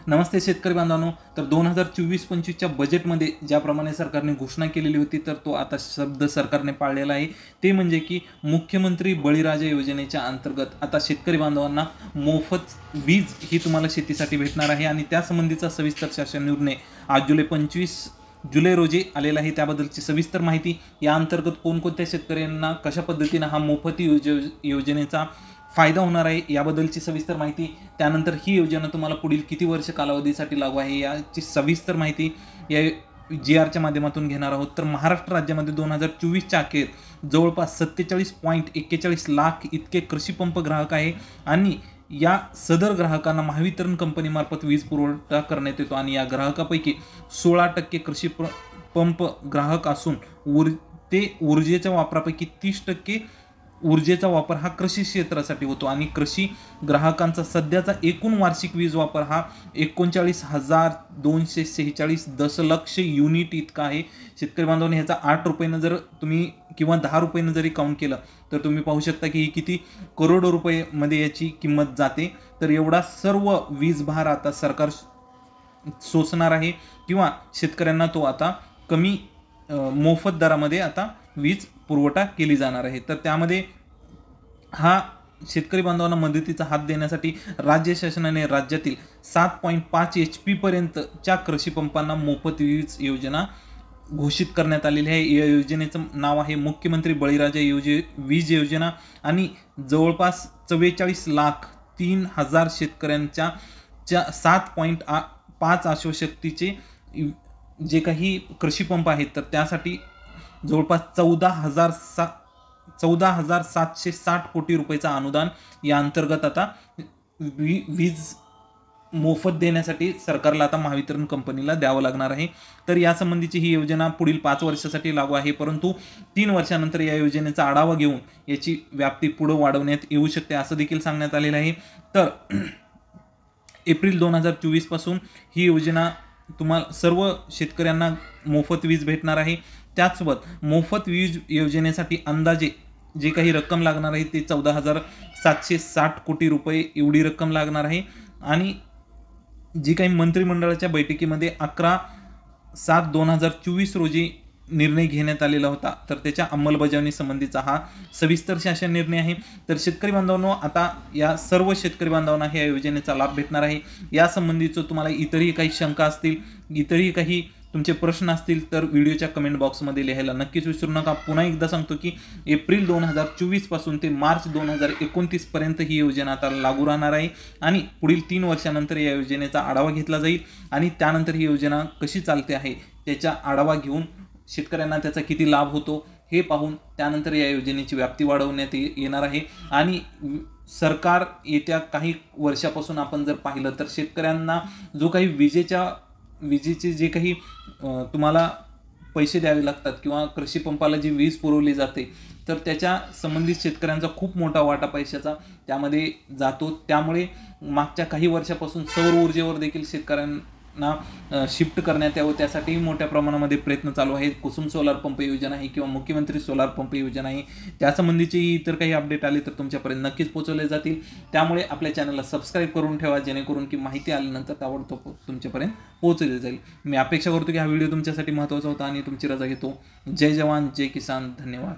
नमस्ते शेतकरी बांधवांनो। तर 2024-25च्या बजेटमध्ये ज्याप्रमाणे सरकारने घोषणा केलेली होती तर तो आता शब्द सरकारने पाळलेला आहे। ते म्हणजे की मुख्यमंत्री बळीराजा योजनेच्या अंतर्गत आता शेतकरी बांधवांना मोफत वीज ही तुम्हाला शेतीसाठी भेटणार आहे आणि त्यासंबंधीचा सविस्तर शासन निर्णय आज 25 जुलै रोजी आलेला आहे। त्याबद्दलची सविस्तर माहिती, या अंतर्गत कोणकोणत्या शेतकऱ्यांना कशा पद्धतीने हा मोफत योजनेचा फायदा होणार आहे याबद्दलची सविस्तर माहिती, त्यानंतर ही योजना तुम्हाला पुढील किती वर्ष कालावधीसाठी लागू आहे याची सविस्तर माहिती या GRच्या माध्यमातून घेणार आहोत। तर महाराष्ट्र राज्यामध्ये 2024च्या अखेर जवळपास 47.41 लाख इतके कृषी पंप ग्राहक आहे आणि या सदर ग्राहकांना महावितरण कंपनीमार्फत वीज पुरवठा करण्यात येतो आणि या ग्राहकापैकी 16% कृषी पंप ग्राहक असून ते ऊर्जेच्या वापरापैकी 30% ऊर्जेचा वापर हा कृषी क्षेत्रासाठी होतो आणि कृषी ग्राहकांचा सध्याचा एकूण वार्षिक वीज वापर हा 39,246 दशलक्ष युनिट इतका आहे। शेतकरी बांधवांनी ह्याचा 8 रुपयानं जर तुम्ही किंवा 10 रुपयानं जरी काउंट केलं तर तुम्ही पाहू शकता की ही किती करोडो रुपये याची किंमत जाते। तर एवढा सर्व वीज भार आता सरकार सोसणार आहे किंवा शेतकऱ्यांना तो आता कमी मोफत दरामध्ये आता वीज पुरवठा केली जाणार आहे। तर त्यामध्ये हा शेतकरी बांधवांना मदतीचा हात देण्यासाठी राज्य शासनाने राज्यातील 7.5 HP पर्यंतच्या कृषी पंपांना मोफत वीज योजना घोषित करण्यात आलेली आहे। या योजनेचं नाव आहे मुख्यमंत्री बळीराजा वीज योजना आणि जवळपास 44,03,000 शेतकऱ्यांच्या 7.5 अश्वशक्तीचे जे काही कृषी पंप आहेत तर त्यासाठी जवळपास 14,760 कोटी रुपयाचं अनुदान या अंतर्गत आता वीज मोफत देण्यासाठी सरकारला आता महावितरण कंपनीला द्यावं लागणार आहे। तर यासंबंधीची ही योजना पुढील 5 वर्षासाठी लागू आहे, परंतु 3 वर्षानंतर या योजनेचा आढावा घेऊन याची व्याप्ती पुढे वाढवण्यात येऊ शकते असं देखील सांगण्यात आलेलं आहे। तर एप्रिल 2024 पासून ही योजना तुम्हाला सर्व शेतकऱ्यांना मोफत वीज भेटणार आहे। त्याचसोबत मोफत वीज योजनेसाठी अंदाजे जे काही रक्कम लागणार आहे ते 14,760 कोटी रुपये एवढी रक्कम लागणार आहे आणि जी काही मंत्रिमंडळाच्या बैठकीमध्ये 11/7/2024 रोजी निर्णय घेण्यात आलेला होता तर त्याच्या अंमलबजावणी संबंधीचा हा सविस्तर शासन निर्णय आहे। तर शेतकरी बांधवांनो, आता या सर्व शेतकरी बांधवांना या योजनेचा लाभ भेटणार आहे। या संबंधीचं तुम्हाला इतरही काही शंका असतील, इतरही काही तुमचे प्रश्न असतील तर व्हिडिओच्या कमेंट बॉक्समध्ये लिहायला नक्कीच विसरू नका। पुन्हा एकदा सांगतो की एप्रिल 2024 पासून ते मार्च 2029 पर्यंत ही योजना आता लागू राहणार आहे आणि पुढील 3 वर्षानंतर या योजनेचा आढावा घेतला जाईल आणि त्यानंतर ही योजना कशी चालते आहे त्याचा आढावा घेऊन शेतकऱ्यांना त्याचा किती लाभ होतो हे पाहून त्यानंतर या योजनेची व्याप्ती वाढवण्यात येणार आहे। आणि सरकार येत्या काही वर्षापासून आपण जर पाहिलं तर शेतकऱ्यांना जो काही विजेचे जे काही तुम्हाला पैसे द्यावे लागतात किंवा कृषी पंपाला जी वीज पुरवली जाते तर त्याच्या संबंधित शेतकऱ्यांचा खूप मोठा वाटा पैशाचा त्यामध्ये जातो। त्यामुळे मागच्या काही वर्षापासून सौर ऊर्जेवर देखील शेतकऱ्यांना शिफ्ट करण्यात यावं त्यासाठी मोठ्या प्रमाणामध्ये प्रयत्न चालू आहेत। कुसुम सोलार पंप योजना आहे किंवा मुख्यमंत्री सोलार पंप योजना आहे, त्यासंबंधीचे इतर काही अपडेट आले तर तुमच्यापर्यंत नक्कीच पोहोचवले जातील। त्यामुळे आपल्या चॅनलला सबस्क्राईब करून ठेवा जेणेकरून की माहिती आल्यानंतर ताबडतोब तुमच्यापर्यंत पोहोचवली जाईल। मी अपेक्षा करतो की हा व्हिडिओ तुमच्यासाठी महत्त्वाचा होता आणि तुमची रजा घेतो। जय जवान जय किसान, धन्यवाद।